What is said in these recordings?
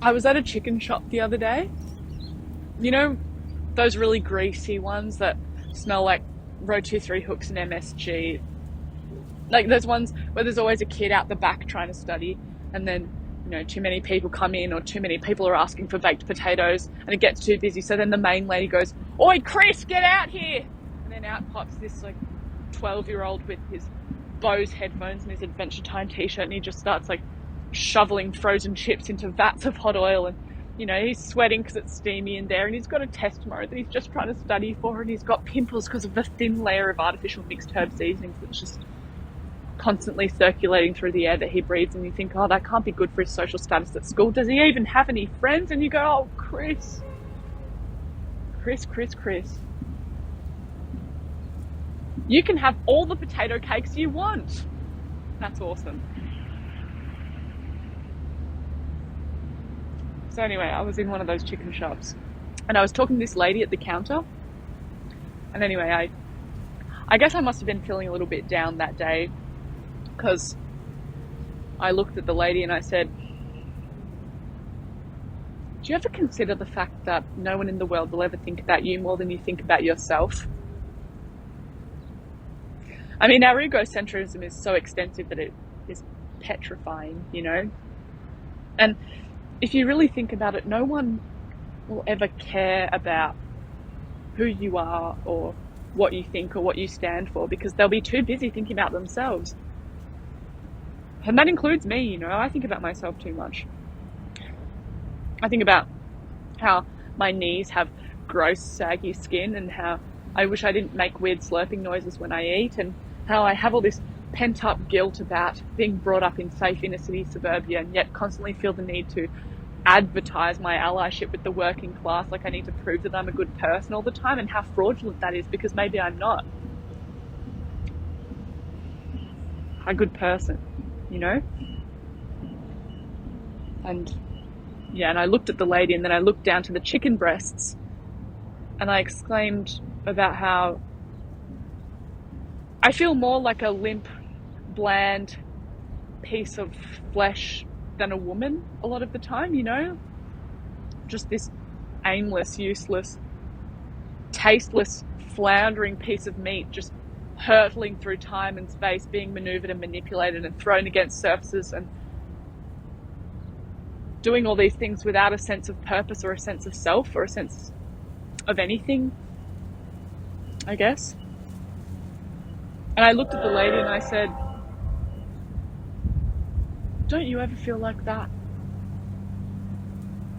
I was at a chicken shop the other day. You know, those really greasy ones that smell like rotisserie hooks and MSG. Like those ones where there's always a kid out the back trying to study, and then, too many people come in, or too many people are asking for baked potatoes, and it gets too busy. So then the main lady goes, "Oi, Chris, get out here!" And then out pops this 12-year-old with his Bose headphones and his Adventure Time t-shirt, and he just starts shoveling frozen chips into vats of hot oil, and he's sweating because it's steamy in there, and he's got a test tomorrow that he's just trying to study for, and he's got pimples because of the thin layer of artificial mixed herb seasonings that's just constantly circulating through the air that he breathes. And you think, oh, that can't be good for his social status at school. Does he even have any friends? And you go, oh, Chris. You can have all the potato cakes you want. That's awesome. So anyway, I was in one of those chicken shops, and I was talking to this lady at the counter. And anyway, I guess I must have been feeling a little bit down that day, because I looked at the lady and I said, do you ever consider the fact that no one in the world will ever think about you more than you think about yourself? I mean, our egocentrism is so extensive that it is petrifying, And if you really think about it, no one will ever care about who you are or what you think or what you stand for, because they'll be too busy thinking about themselves. And that includes me, I think about myself too much. I think about how my knees have gross, saggy skin, and how I wish I didn't make weird slurping noises when I eat, and how I have all this pent-up guilt about being brought up in safe inner city suburbia, and yet constantly feel the need to advertise my allyship with the working class, like I need to prove that I'm a good person all the time, and how fraudulent that is, because maybe I'm not a good person, and I looked at the lady, and then I looked down to the chicken breasts, and I exclaimed about how I feel more like a limp, bland piece of flesh than a woman a lot of the time, just this aimless, useless, tasteless, floundering piece of meat, just hurtling through time and space, being maneuvered and manipulated and thrown against surfaces, and doing all these things without a sense of purpose or a sense of self or a sense of anything, I guess. And I looked at the lady and I said, don't you ever feel like that?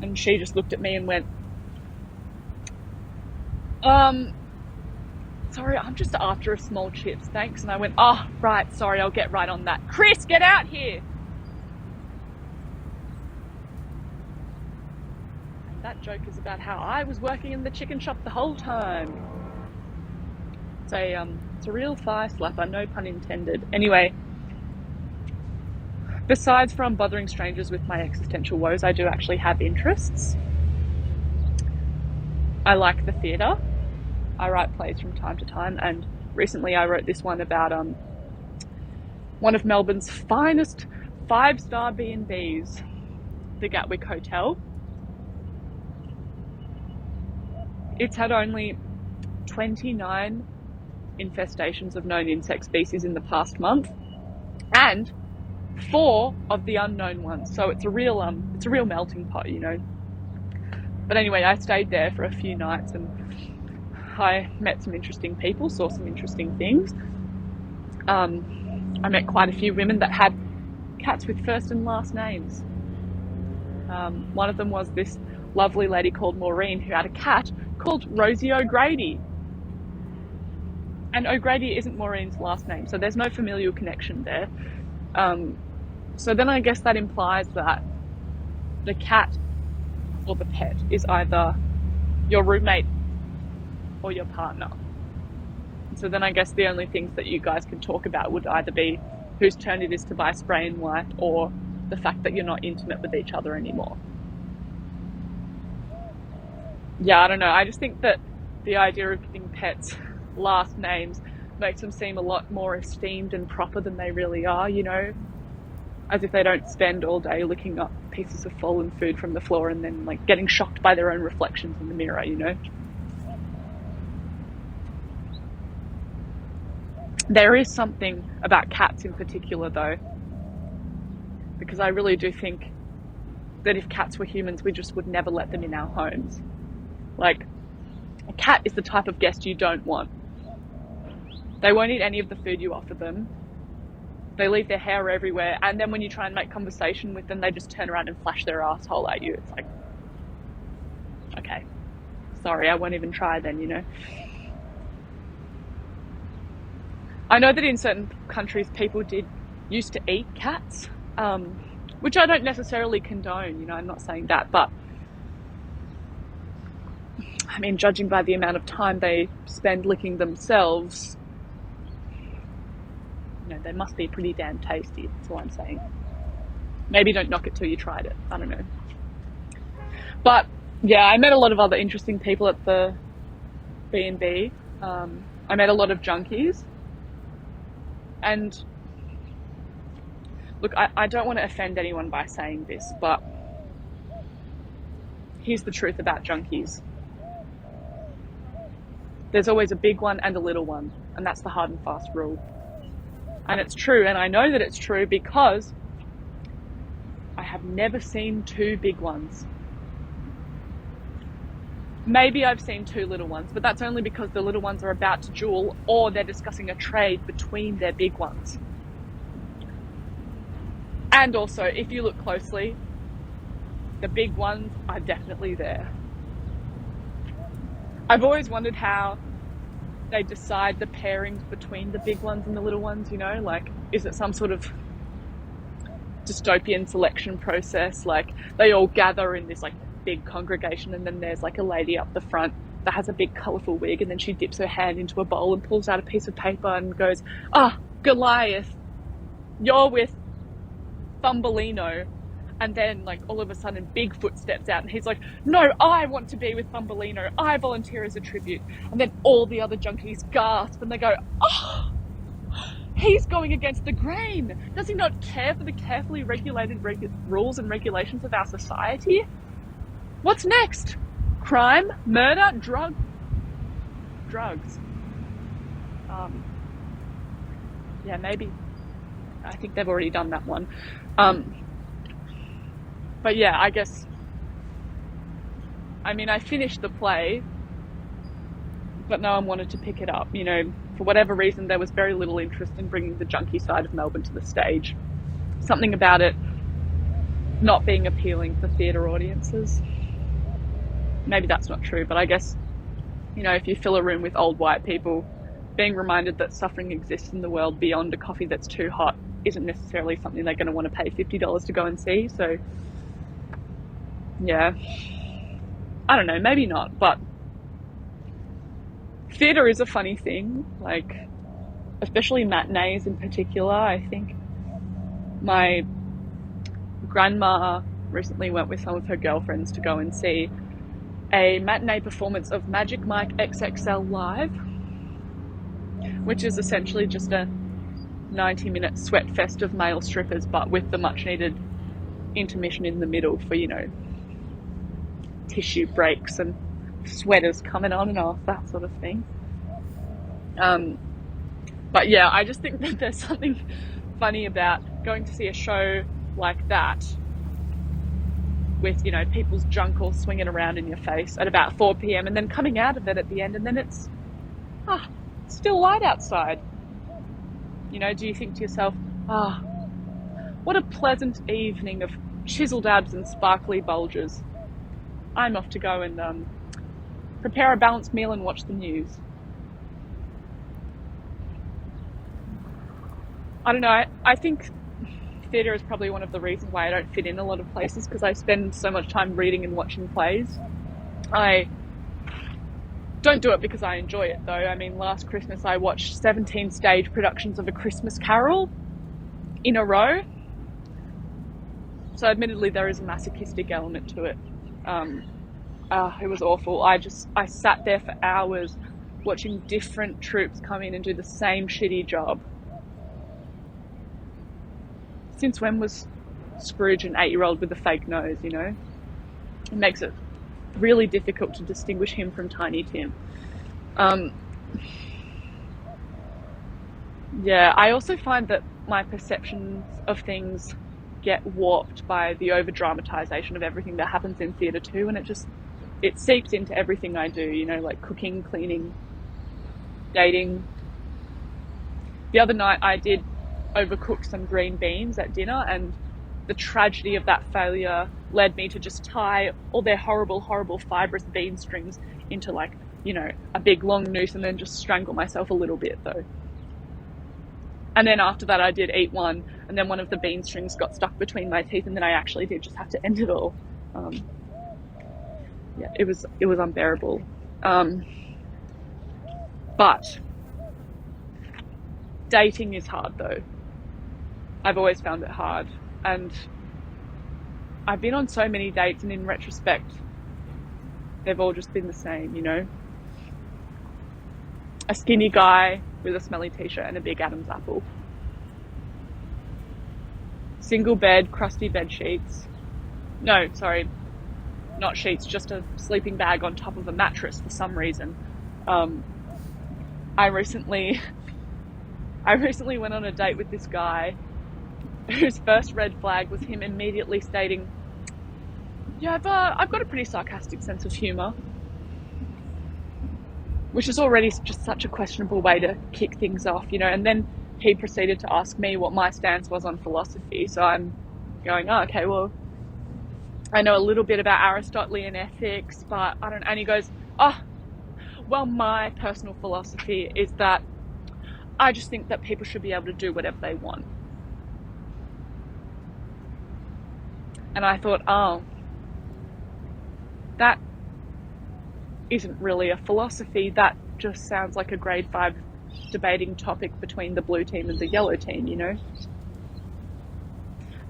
And she just looked at me and went, sorry, I'm just after a small chips, thanks. And I went, oh, right, sorry, I'll get right on that. Chris, get out here! And that joke is about how I was working in the chicken shop the whole time. It's a real thigh slapper, no pun intended. Anyway, besides from bothering strangers with my existential woes, I do actually have interests. I like the theatre. I write plays from time to time, and recently I wrote this one about one of Melbourne's finest 5-star B&Bs, the Gatwick Hotel. It's had only 29 infestations of known insect species in the past month, and 4 of the unknown ones. So it's a real melting pot, But anyway, I stayed there for a few nights, and I met some interesting people, saw some interesting things. I met quite a few women that had cats with first and last names. One of them was this lovely lady called Maureen, who had a cat called Rosie O'Grady. And O'Grady isn't Maureen's last name, so there's no familial connection there. So then I guess that implies that the cat or the pet is either your roommate or your partner. So then I guess the only things that you guys can talk about would either be whose turn it is to buy spray and wipe, or the fact that you're not intimate with each other anymore. Yeah, I don't know. I just think that the idea of giving pets last names makes them seem a lot more esteemed and proper than they really are, as if they don't spend all day licking up pieces of fallen food from the floor and then like getting shocked by their own reflections in the mirror, you know? There is something about cats in particular though, because I really do think that if cats were humans, we just would never let them in our homes. Like, a cat is the type of guest you don't want. They won't eat any of the food you offer them. They leave their hair everywhere, and then when you try and make conversation with them, they just turn around and flash their asshole at you. It's like, okay, sorry, I won't even try then, you know? I know that in certain countries people used to eat cats, which I don't necessarily condone, you know, I'm not saying that, but I mean, judging by the amount of time they spend licking themselves, you know, they must be pretty damn tasty, that's all I'm saying. Maybe don't knock it till you tried it, I don't know. But yeah, I met a lot of other interesting people at the B&B. I met a lot of junkies. And look, I don't want to offend anyone by saying this, but here's the truth about junkies. There's always a big one and a little one, and that's the hard and fast rule. And it's true, and I know that it's true because I have never seen two big ones. Maybe I've seen two little ones, but that's only because the little ones are about to duel or they're discussing a trade between their big ones. And also, if you look closely, the big ones are definitely there. I've always wondered how they decide the pairings between the big ones and the little ones, you know, like, is it some sort of dystopian selection process? Like, they all gather in this like big congregation, and then there's like a lady up the front that has a big colourful wig, and then she dips her hand into a bowl and pulls out a piece of paper and goes, Goliath, you're with Thumbelino. And then like all of a sudden Bigfoot steps out and he's like, no, I want to be with Thumbelino, I volunteer as a tribute. And then all the other junkies gasp and they go, oh, he's going against the grain. Does he not care for the carefully regulated rules and regulations of our society? What's next? Crime? Murder? Drugs? Yeah, maybe. I think they've already done that one. But yeah, I guess, I mean, I finished the play, but no one wanted to pick it up. You know, for whatever reason, there was very little interest in bringing the junkie side of Melbourne to the stage. Something about it not being appealing for theatre audiences. Maybe that's not true, but I guess, you know, if you fill a room with old white people, being reminded that suffering exists in the world beyond a coffee that's too hot isn't necessarily something they're going to want to pay $50 to go and see. So yeah, I don't know, maybe not, but theatre is a funny thing, like, especially matinees in particular. I think my grandma recently went with some of her girlfriends to go and see a matinee performance of Magic Mike XXL Live, which is essentially just a 90-minute sweat fest of male strippers, but with the much needed intermission in the middle for, you know, tissue breaks and sweaters coming on and off, that sort of thing. But yeah, I just think that there's something funny about going to see a show like that with, you know, people's junk all swinging around in your face at about 4 p.m. and then coming out of it at the end, and then it's still light outside. You know, do you think to yourself, what a pleasant evening of chiseled abs and sparkly bulges. I'm off to go and prepare a balanced meal and watch the news. I don't know, I think theatre is probably one of the reasons why I don't fit in a lot of places, because I spend so much time reading and watching plays. I don't do it because I enjoy it though. I mean, last Christmas I watched 17 stage productions of A Christmas Carol in a row. So admittedly there is a masochistic element to it. It was awful. I sat there for hours watching different troupes come in and do the same shitty job. since when was Scrooge an 8-year-old with a fake nose, you know? It makes it really difficult to distinguish him from Tiny Tim. Yeah, I also find that my perceptions of things get warped by the over dramatization of everything that happens in theatre too, and it seeps into everything I do, you know, like cooking, cleaning, dating. The other night I did overcook some green beans at dinner, and the tragedy of that failure led me to just tie all their horrible, horrible fibrous bean strings into, like, you know, a big long noose, and then just strangle myself a little bit though. And then after that I did eat one, and then one of the bean strings got stuck between my teeth, and then I actually did just have to end it all. Yeah, it was unbearable. But dating is hard though. I've always found it hard, and I've been on so many dates, and in retrospect they've all just been the same, you know. A skinny guy with a smelly t-shirt and a big Adam's apple. Single bed, crusty bed sheets. No, sorry, not sheets, just a sleeping bag on top of a mattress for some reason. I recently went on a date with this guy whose first red flag was him immediately stating, yeah, I've got a pretty sarcastic sense of humour. Which is already just such a questionable way to kick things off, you know. And then he proceeded to ask me what my stance was on philosophy. So I'm going, oh, okay, well, I know a little bit about Aristotelian ethics, but I don't. And he goes, oh, well, my personal philosophy is that I just think that people should be able to do whatever they want. And I thought, oh, that isn't really a philosophy. That just sounds like a grade 5 debating topic between the blue team and the yellow team, you know.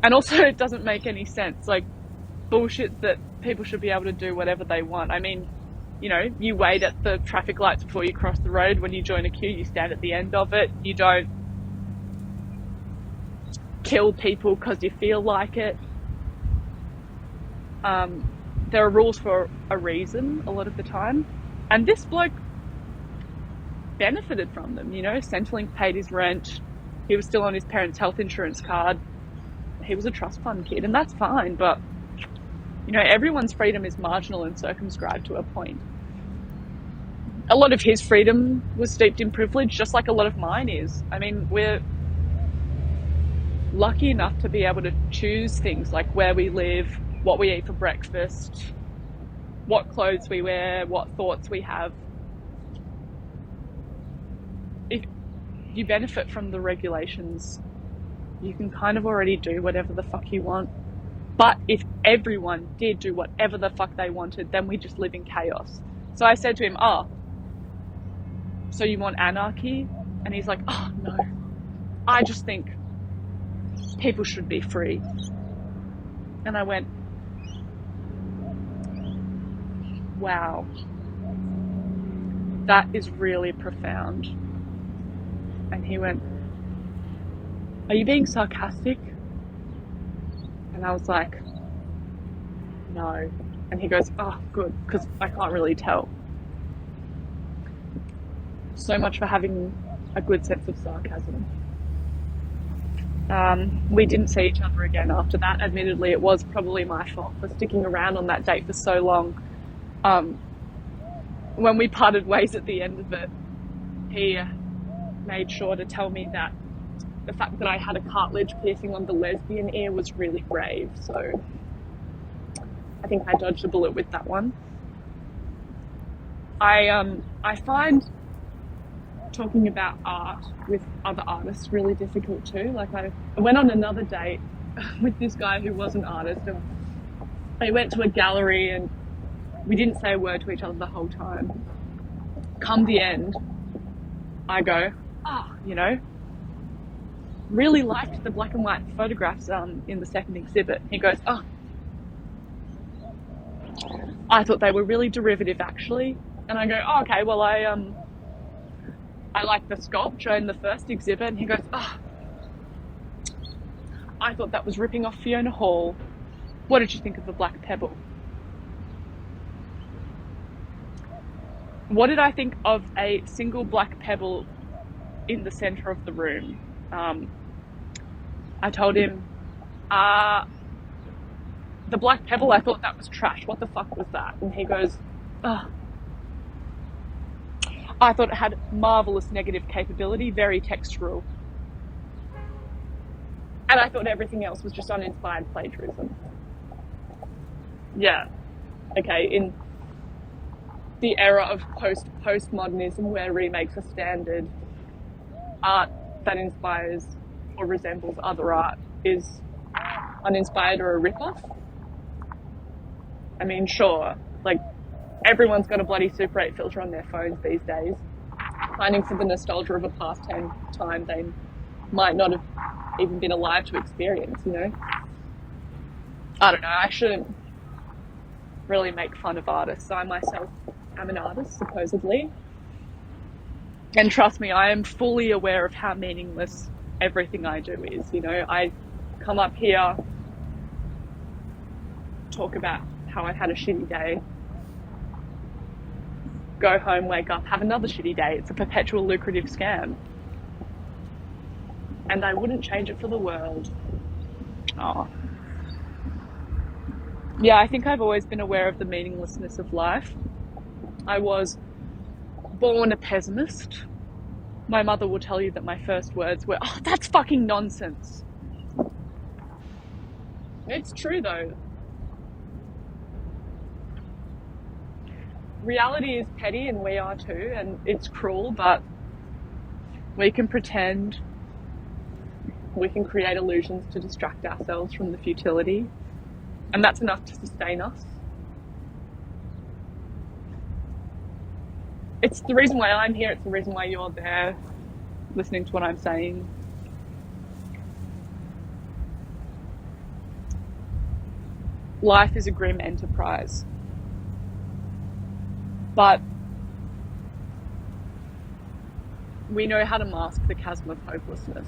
And also it doesn't make any sense, like bullshit that people should be able to do whatever they want. I mean, you know, you wait at the traffic lights before you cross the road. When you join a queue, you stand at the end of it. You don't kill people because you feel like it. There are rules for a reason a lot of the time, and this bloke benefited from them, you know. Centrelink paid his rent, he was still on his parents' health insurance card, he was a trust fund kid, and that's fine, but, you know, everyone's freedom is marginal and circumscribed to a point. A lot of his freedom was steeped in privilege, just like a lot of mine is. I mean, we're lucky enough to be able to choose things like where we live, what we eat for breakfast, what clothes we wear, what thoughts we have. If you benefit from the regulations, you can kind of already do whatever the fuck you want. But if everyone did do whatever the fuck they wanted, then we just live in chaos. So I said to him, oh, so you want anarchy? And he's like, oh no, I just think people should be free. And I went, wow, that is really profound. And he went, are you being sarcastic? And I was like, no. And he goes, oh, good, because I can't really tell. So much for having a good sense of sarcasm. We didn't see each other again after that. Admittedly, it was probably my fault for sticking around on that date for so long. When we parted ways at the end of it, he made sure to tell me that the fact that I had a cartilage piercing on the lesbian ear was really grave. So I think I dodged a bullet with that one. I find talking about art with other artists really difficult too. Like I went on another date with this guy who was an artist, and we went to a gallery and we didn't say a word to each other the whole time. Come the end, I go, you know, really liked the black and white photographs in the second exhibit. He goes, I thought they were really derivative actually. And I go, okay, well I like the sculpture in the first exhibit. And he goes, I thought that was ripping off Fiona Hall. What did you think of the black pebble? What did I think of a single black pebble in the center of the room? I told him, the black pebble, I thought that was trash. What the fuck was that? And he goes, oh, I thought it had marvelous negative capability, very textural. And I thought everything else was just uninspired plagiarism. Yeah. Okay, in the era of postmodernism where remakes are standard, art that inspires or resembles other art is uninspired or a rip-off. I mean, sure, like, everyone's got a bloody Super 8 filter on their phones these days, pining for the nostalgia of a past time they might not have even been alive to experience, you know? I don't know, I shouldn't really make fun of artists. I myself am an artist, supposedly. And trust me, I am fully aware of how meaningless everything I do is, you know? I come up here, talk about how I had a shitty day, go home, wake up, have another shitty day. It's a perpetual lucrative scam. And I wouldn't change it for the world. Oh. Yeah, I think I've always been aware of the meaninglessness of life. I was born a pessimist. My mother will tell you that my first words were, oh, that's fucking nonsense. It's true though. Reality is petty and we are too, and it's cruel, but we can pretend, we can create illusions to distract ourselves from the futility, and that's enough to sustain us. It's the reason why I'm here, it's the reason why you're there, listening to what I'm saying. Life is a grim enterprise. But we know how to mask the chasm of hopelessness.